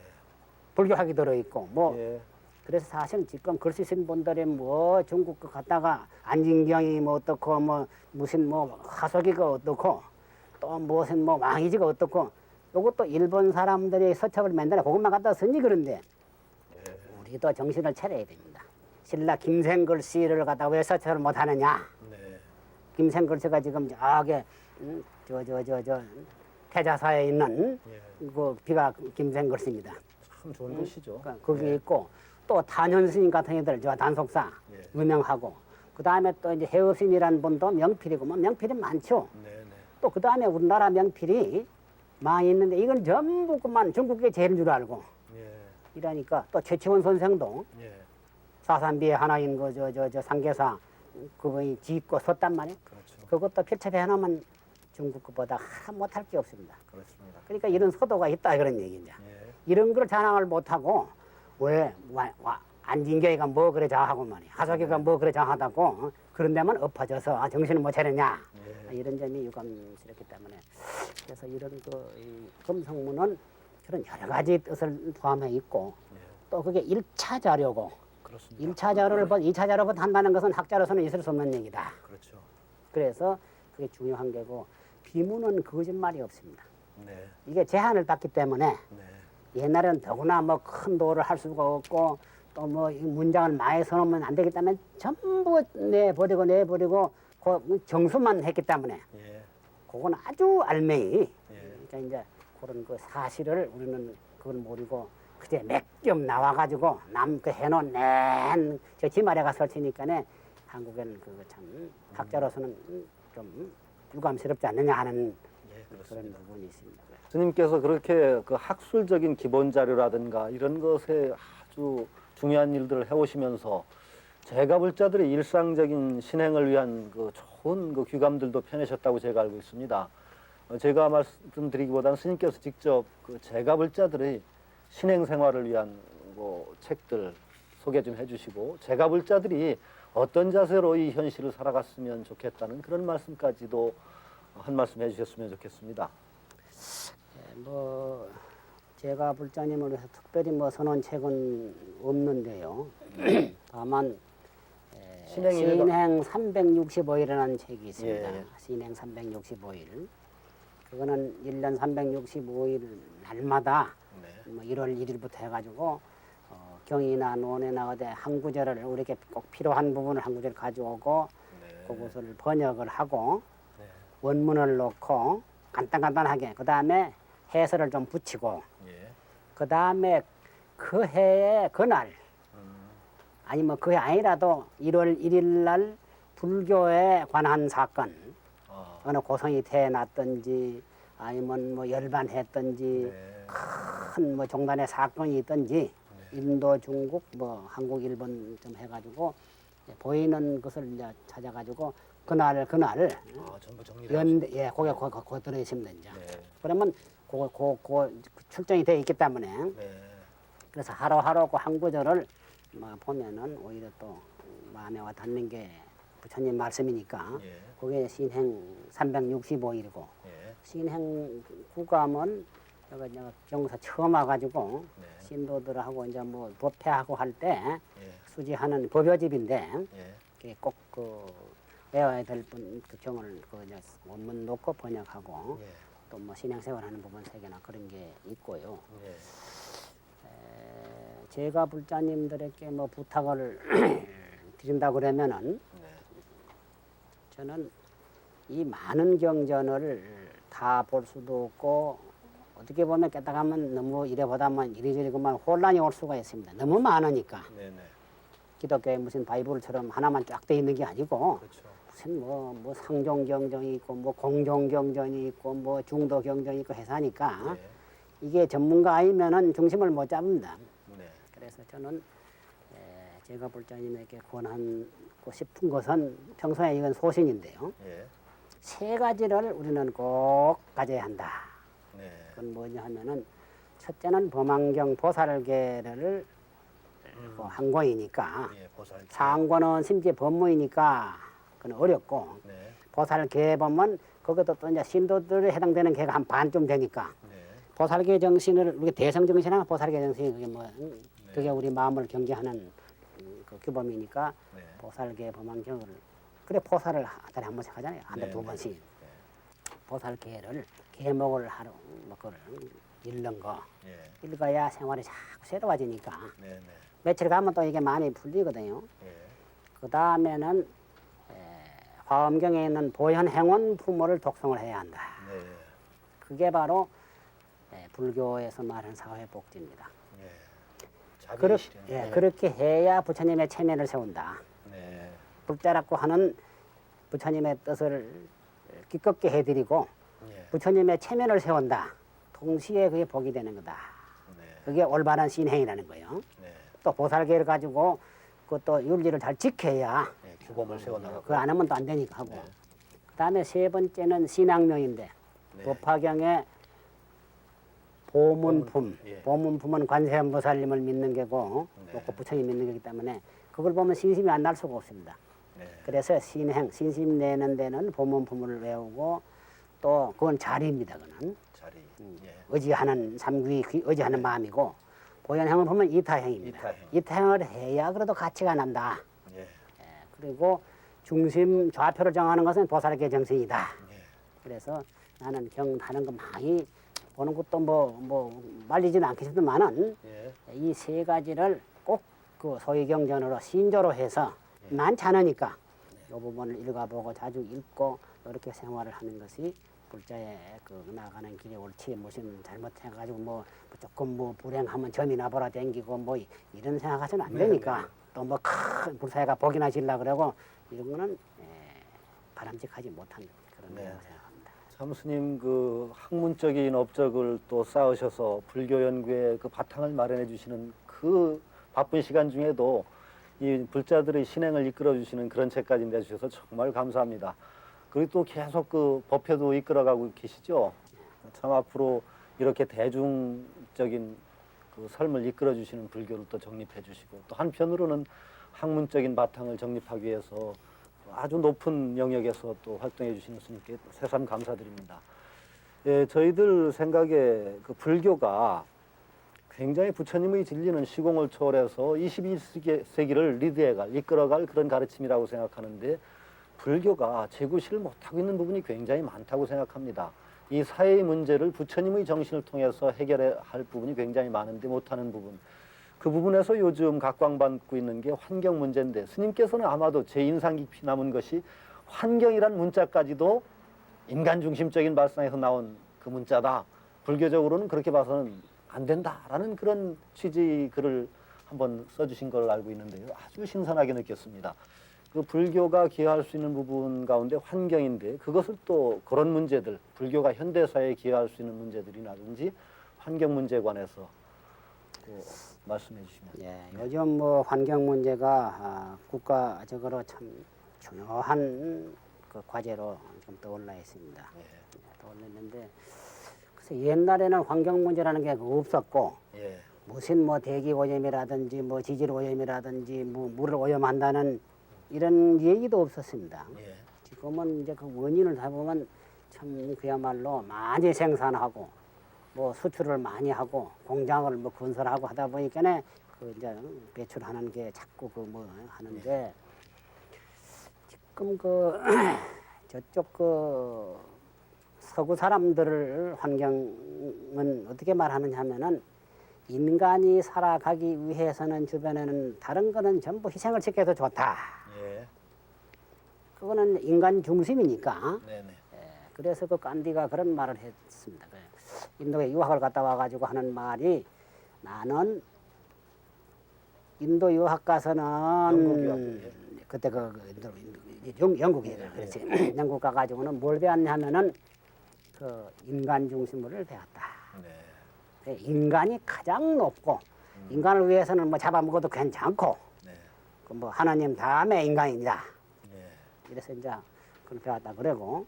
불교학이 들어있고 뭐 예. 그래서 사실 지금 글 쓰신 분들이 뭐 중국 그 갔다가 안진경이 뭐 어떻고 뭐 무슨 뭐 화석이가 어떻고 또 무슨 뭐 왕이지가 어떻고 요것도 일본 사람들이 서첩을 맨날 그것만 갖다 쓰니 그런데 예. 우리도 정신을 차려야 됩니다. 신라 김생글 씨를 갖다가 왜 서첩을 못 하느냐? 네. 김생글 씨가 지금 저게 저 태자사에 있는 예. 그 비가 김생글 씨입니다. 참 좋은 것이죠. 거기 예. 있고 또 단현스님 같은 애들 저 단속사 예. 유명하고 그 다음에 또 이제 해업신이라는 분도 명필이고 뭐 명필이 많죠. 네. 네. 또 그 다음에 우리나라 명필이 많이 있는데 이건 전부 그만 중국계 제일 줄 알고 예. 이러니까 또 최치원 선생도 예. 사산비의 하나인 그 저 상계사 그분이 짓고 썼단 말이에요. 그렇죠. 그것도 필첩해 놓으면 중국 것보다 하나 못할 게 없습니다. 그렇습니다. 그러니까 이런 서도가 있다 그런 얘기죠. 예. 이런 걸 자랑을 못하고 왜 안진경이가 뭐 그래 자하고 말이야 하석이가 뭐 그래 자하다고 그런 데만 엎어져서 정신을 못 차리냐 예. 이런 점이 유감스럽기 때문에 그래서 이런 이 금성문은 그런 여러 가지 뜻을 포함해 있고 예. 또 그게 1차 자료고 그렇습니다. 1차 자료를 2차 자료부터 한다는 것은 학자로서는 있을 수 없는 얘기다. 그렇죠. 그래서 그게 중요한 게고 비문은 거짓말이 없습니다. 네. 이게 제한을 받기 때문에 네. 옛날에는 더구나 뭐 큰 도를 할 수가 없고 또 뭐 문장을 많이 써놓으면 안 되기 때문에 전부 내버리고 그 정수만 했기 때문에 예. 그건 아주 알맹이. 예. 그러니까 이제 그런 그 사실을 우리는 그걸 모르고 그때 몇 겹 나와가지고 남 그 해놓은 저 지말에가 설치니까네 한국에는 그거 참 학자로서는 좀 유감스럽지 않느냐 하는 예. 그런 그렇습니다. 부분이 있습니다. 스님께서 그렇게 그 학술적인 기본 자료라든가 이런 것에 아주 중요한 일들을 해오시면서 제가불자들의 일상적인 신행을 위한 그 좋은 그 귀감들도 펴내셨다고 제가 알고 있습니다. 제가 말씀드리기보다는 스님께서 직접 그 제가불자들의 신행 생활을 위한 뭐 책들 소개 좀 해주시고 제가불자들이 어떤 자세로 이 현실을 살아갔으면 좋겠다는 그런 말씀까지도 한 말씀 해주셨으면 좋겠습니다. 뭐 제가 불자님을 위해서 특별히 뭐 선언책은 없는데요. 다만 신행일가- 신행 365일이라는 책이 있습니다. 예. 신행 365일. 그거는 1년 365일 날마다 네. 뭐 1월 1일부터 해가지고 경이나 논에 나가되 한 구절을 우리에게 꼭 필요한 부분을 한 구절 가져오고 네. 그것을 번역을 하고 네. 원문을 넣고 간단하게 그 다음에 해설을 좀 붙이고 예. 그 다음에 그 해의 그날 아니면 그 해 아니라도 1월 1일 날 불교에 관한 사건 아. 어느 고성이 태어났든지 아니면 뭐 열반했든지 네. 큰 뭐 종단의 사건이 있든지 인도, 중국, 뭐 한국, 일본 좀 해가지고 보이는 것을 이제 찾아가지고 그날 아, 전부 정리를 거기에 들어 있습니다. 이제. 네. 그러면 출정이 돼 있기 때문에 네. 그래서 하루하루 그 한 구절을 보면은 오히려 또 마음에 와 닿는 게 부처님 말씀이니까 예. 그게 신행 365일이고 예. 신행 구감은 제가 경사 처음 와가지고 네. 신도들하고 이제 뭐 법회하고 할 때 예. 수지하는 법요집인데 예. 꼭 외워야 될 그 경을 원문 놓고 번역하고 예. 또 뭐 신행생활하는 부분 세 개나 그런 게 있고요. 예. 제가 불자님들에게 뭐 부탁을 드린다 그러면은 네. 저는 이 많은 경전을 다 볼 수도 없고 어떻게 보면 깨닫가면 너무 이래보다만 이리저리 그만 혼란이 올 수가 있습니다. 너무 많으니까. 네네. 기독교에 무슨 바이블처럼 하나만 쫙 돼 있는 게 아니고 그렇죠. 무슨 뭐 상종경전이 있고 뭐 공종경전이 있고 뭐 중도경전이 있고 해서 하니까 네. 이게 전문가 아니면은 중심을 못 잡는다. 네. 그래서 저는 제가 불자님에게 권하고 싶은 것은 평소에 이건 소신인데요. 예. 세 가지를 우리는 꼭 가져야 한다. 네. 그건 뭐냐 하면은 첫째는 범안경 보살계를 그 항고이니까 예. 보살. 상고는 심지어 법무이니까 그건 어렵고 네. 보살계 보면 거기도 또 이제 신도들에 해당되는 개가 한 반쯤 되니까 네. 보살계 정신을 우리 대성 정신하고 보살계 정신이 그게 뭐 그게 네. 우리 마음을 경계하는 그 규범이니까 네. 보살계 범안경을 그래 보살을 한 달에 한 번씩 하잖아요. 한 달에 네, 두 네. 번씩 네. 보살계를 계목을 하루 뭐 그걸 읽는 거 예. 읽어야 생활이 자꾸 새로워지니까 네. 네. 며칠 가면 또 이게 많이 풀리거든요. 예. 그 다음에는 화엄경에 있는 보현행원 부모를 독송을 해야 한다. 네. 그게 바로 불교에서 말하는 사회복지입니다. 예. 자비 실현. 그렇게 해야 부처님의 체면을 세운다. 네. 불자라고 하는 부처님의 뜻을 기껍게 해드리고 예. 부처님의 체면을 세운다. 동시에 그게 복이 되는 거다. 네. 그게 올바른 신행이라는 거예요. 네. 또 보살계를 가지고 그것도 윤리를 잘 지켜야 예. 규범을 세워나가고. 그거 안 하면 또 안 되니까 하고. 네. 그다음에 세 번째는 신앙명인데 네. 법화경에 보문품, 예. 보문품은 관세음보살님을 믿는 게고 네. 놓고 부처님 믿는 게기 때문에 그걸 보면 신심이 안 날 수가 없습니다. 네. 그래서 신행, 신심 내는 데는 보문품을 외우고 또 그건 자리입니다. 그는 자리. 예. 의지하는 삼귀 의지하는 마음이고 보현행을 보면 이타행입니다. 이타행. 이타행을 해야 그래도 가치가 난다. 예. 그리고 중심 좌표를 정하는 것은 보살계 정신이다. 예. 그래서 나는 경 하는 거 많이 보는 것도 뭐 말리지는 않겠지만은 예. 이 세 가지를 꼭 그 소위 경전으로 신조로 해서 많지 않으니까 이 부분을 읽어보고 자주 읽고 이렇게 생활을 하는 것이 불자의 그 나가는 길에 옳지 무슨 잘못해가지고 뭐 조금 뭐 불행하면 점이나 보라 댕기고 뭐 이런 생각하서는 안 되니까 또 뭐 큰 불사가 복이나 질라 그러고 이런 거는 바람직하지 못한 그런 네. 거라고 생각합니다. 참 스님 그 학문적인 업적을 또 쌓으셔서 불교 연구에 그 바탕을 마련해 주시는 그 바쁜 시간 중에도 이 불자들의 신행을 이끌어 주시는 그런 책까지 내주셔서 정말 감사합니다. 그리고 또 계속 그 법회도 이끌어가고 계시죠. 참 앞으로 이렇게 대중적인 그 삶을 이끌어 주시는 불교를 또 정립해 주시고 또 한편으로는 학문적인 바탕을 정립하기 위해서 아주 높은 영역에서 또 활동해 주시는 스님께 새삼 감사드립니다. 예, 저희들 생각에 그 불교가 굉장히 부처님의 진리는 시공을 초월해서 21세기를 리드해갈, 이끌어갈 그런 가르침이라고 생각하는데 불교가 제구실을 못하고 있는 부분이 굉장히 많다고 생각합니다. 이 사회의 문제를 부처님의 정신을 통해서 해결해야 할 부분이 굉장히 많은데 못하는 부분. 그 부분에서 요즘 각광받고 있는 게 환경 문제인데 스님께서는 아마도 제 인상 깊이 남은 것이 환경이란 문자까지도 인간 중심적인 발상에서 나온 그 문자다. 불교적으로는 그렇게 봐서는 안 된다라는 그런 취지 글을 한번 써주신 걸 알고 있는데요. 아주 신선하게 느꼈습니다. 그 불교가 기여할 수 있는 부분 가운데 환경인데 그것을 또 그런 문제들, 불교가 현대사회에 기여할 수 있는 문제들이라든지 환경 문제에 관해서 말씀해 주시면. 예, 요즘 뭐 환경 문제가 국가적으로 참 중요한 그 과제로 좀 떠올라 있습니다. 네. 떠올랐는데 그래서 옛날에는 환경 문제라는 게 없었고 예. 무슨 뭐 대기 오염이라든지 뭐 지질 오염이라든지 뭐 물을 오염한다는 이런 얘기도 없었습니다. 예. 지금은 이제 그 원인을 다 보면 참 그야말로 많이 생산하고 뭐 수출을 많이 하고 공장을 뭐 건설하고 하다 보니까네 그 이제 배출하는 게 자꾸 그 뭐 하는데 지금 그 저쪽 그 서구 사람들을 환경은 어떻게 말하느냐 하면은 인간이 살아가기 위해서는 주변에는 다른 거는 전부 희생을 시켜도 좋다. 예. 그거는 인간 중심이니까. 네네. 그래서 그 간디가 그런 말을 했습니다. 인도에 유학을 갔다 와가지고 하는 말이 나는 인도 유학 가서는 영국 유학, 예. 그때 영국이죠. 그렇지. 영국 가가지고는 뭘 배웠냐면은 그 인간 중심을 배웠다. 네. 인간이 가장 높고 인간을 위해서는 뭐 잡아먹어도 괜찮고 네. 그 뭐 하나님 다음에 인간이다. 네. 이래서 이제 그걸 배웠다 그러고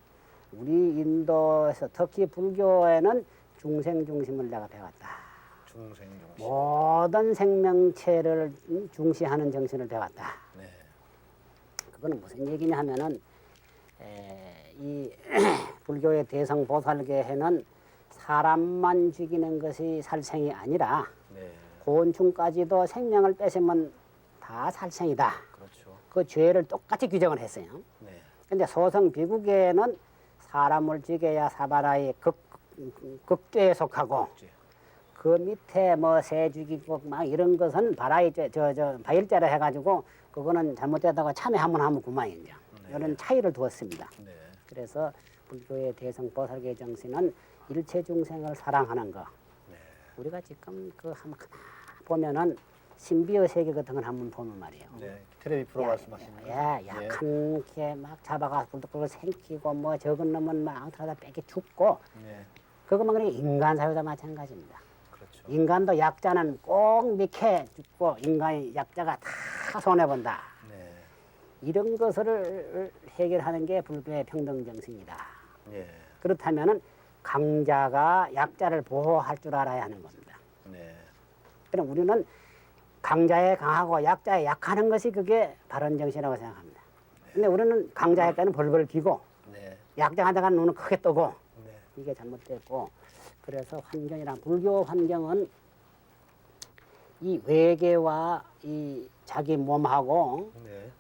우리 인도에서 특히 불교에는 중생 중심을 내가 배웠다. 중생 중심. 모든 생명체를 중시하는 정신을 배웠다. 네. 그거는 무슨 얘기냐 하면은 이 불교의 대성보살계에는 사람만 죽이는 것이 살생이 아니라 네. 곤충까지도 생명을 뺏으면 다 살생이다. 그렇죠. 그 죄를 똑같이 규정을 했어요. 네. 근데 소성 비국에는 사람을 죽여야 사바라의 극죄에 속하고 이제. 그 밑에 뭐 새 죽이고 막 이런 것은 바라의 저 바일죄라 해가지고 그거는 잘못되다가 참회 한번 하면 그만이죠. 네. 이런 차이를 두었습니다. 네. 그래서 불교의 대성보살계 정신은 일체 중생을 사랑하는 거. 네. 우리가 지금 그 한번 보면은 신비의 세계 같은 걸 한번 보면 말이에요. 네. 텔레비 프로 말씀하시는 거. 약한 게 막 잡아가 불독불독 생기고 뭐 적은 놈은 막 앙탈하다 뺏기 죽고 네. 그것만 그래 인간 사회도 마찬가지입니다. 그렇죠. 인간도 약자는 꼭 미케 죽고 인간이 약자가 다 손해본다. 네. 이런 것을 해결하는 게 불교의 평등정신이다. 네. 그렇다면은 강자가 약자를 보호할 줄 알아야 하는 겁니다. 네. 그럼 우리는 강자에 강하고 약자에 약하는 것이 그게 바른 정신이라고 생각합니다. 근데 우리는 강자에 때는 벌벌 기고 네. 약자하다가 눈을 크게 뜨고 네. 이게 잘못됐고 그래서 환경이란 불교 환경은 이 외계와 이 자기 몸하고 네.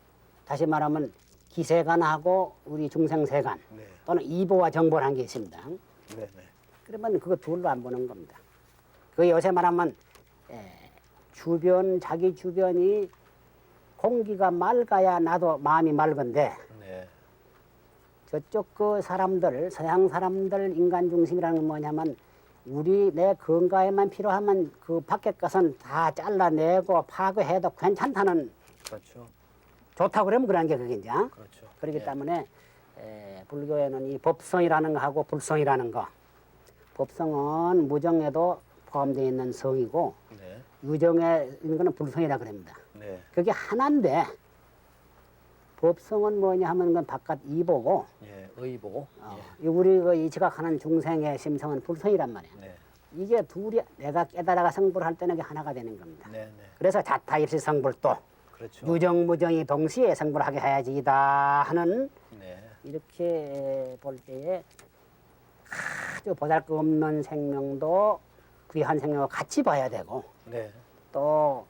다시 말하면 기세간하고 우리 중생세간 네. 또는 이보와 정보라는 게 있습니다. 네. 네. 그러면 그거 둘로 안 보는 겁니다. 그 요새 말하면 주변 자기 주변이 공기가 맑아야 나도 마음이 맑은데 네. 저쪽 그 사람들 서양 사람들 인간 중심이라는 건 뭐냐면 우리 내 건강에만 필요하면 그 밖에 것은 다 잘라내고 파괴해도 괜찮다는 그렇죠. 좋다고 그러면 그런 게 그게 이제 그렇죠. 그렇기 예. 때문에 불교에는 이 법성이라는 거 하고 불성이라는 거 법성은 무정에도 포함되어 있는 성이고 네. 유정에 있는 거는 불성이라 그럽니다. 네. 그게 하나인데 법성은 뭐냐 하면 건 바깥 이보고 예. 의보. 우리 그 이 지각하는 중생의 심성은 불성이란 말이야. 네. 이게 둘이 내가 깨달아가 성불을 할 때는 이게 하나가 되는 겁니다. 네. 네. 그래서 자타입시 성불도 그렇죠. 유정무정이 동시에 성불하게 해야지다 하는 네. 이렇게 볼 때에 아주 보잘것없는 생명도 귀한 생명과 같이 봐야 되고 네. 또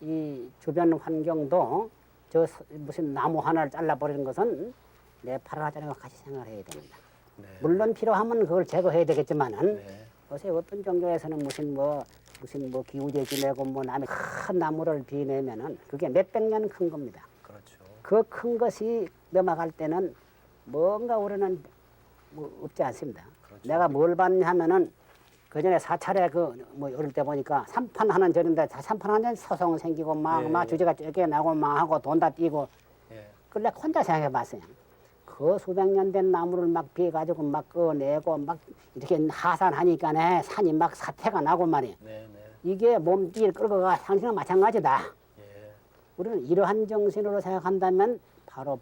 이 주변 환경도 무슨 나무 하나를 잘라버리는 것은 내 팔을 하자는 것 같이 생각을 해야 됩니다. 네. 물론 필요하면 그걸 제거해야 되겠지만은 네. 요새 어떤 종교에서는 무슨 뭐 기우제 지내고 뭐 남의 큰 나무를 비내면은 그게 몇백 년 큰 겁니다. 그렇죠. 그 큰 것이 넘어갈 때는 뭔가 우리는 뭐 없지 않습니다. 그렇죠. 내가 뭘 봤냐 하면은 그 전에 사찰에 어릴 때 보니까 삼판하는 절인데 다 삼판하는 소송 생기고 막 주제가 쫓겨 나고 막 하고 돈 다 띄고 예. 그걸 내가 혼자 생각해 봤어요. 그 수백 년 된 나무를 막 비가지고 막 꺼내고 막 이렇게 하산하니까 산이 막 사태가 나고 말이에요. 네. 네. 이게 몸뚱이를 끌고 가 당신은 마찬가지다. 예. 우리는 이러한 정신으로 생각한다면 바로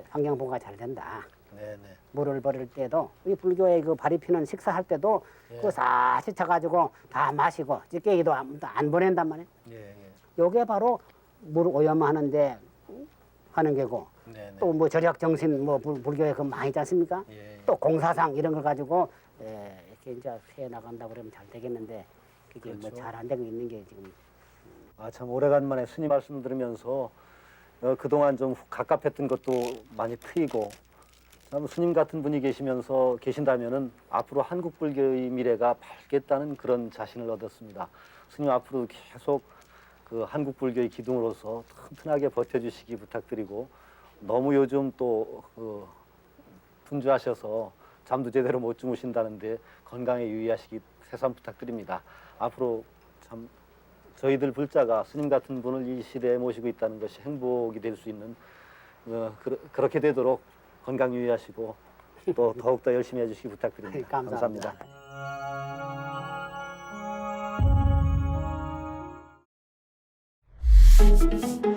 환경 보호가 잘 된다. 네네. 물을 버릴 때도 이 불교의 그 발이 피는 식사할 때도 예. 그 싹 씻어가지고 다 마시고 찌개기도 안 보낸단 말이에요. 예, 예. 요게 바로 물 오염하는데 하는 게고 네네. 또 뭐 절약 정신 뭐 불교에 그 많이 있지 않습니까? 예, 예. 또 공사상 이런 걸 가지고 이렇게 이제 해 나간다고 그러면 잘 되겠는데 그게 뭐 그렇죠. 잘 안 되고 있는 게 지금 아, 참 오래간만에 스님 말씀 들으면서 그동안 좀 갑갑했던 것도 많이 트이고 참 스님 같은 분이 계신다면은 앞으로 한국 불교의 미래가 밝겠다는 그런 자신을 얻었습니다. 스님 앞으로 계속 그 한국 불교의 기둥으로서 튼튼하게 버텨주시기 부탁드리고 너무 요즘 또 분주하셔서 잠도 제대로 못 주무신다는데 건강에 유의하시기 새삼 부탁드립니다. 앞으로 참 저희들 불자가 스님 같은 분을 이 시대에 모시고 있다는 것이 행복이 될 수 있는 그렇게 되도록 건강 유의하시고 또 더욱더 열심히 해주시기 부탁드립니다. 감사합니다. 감사합니다.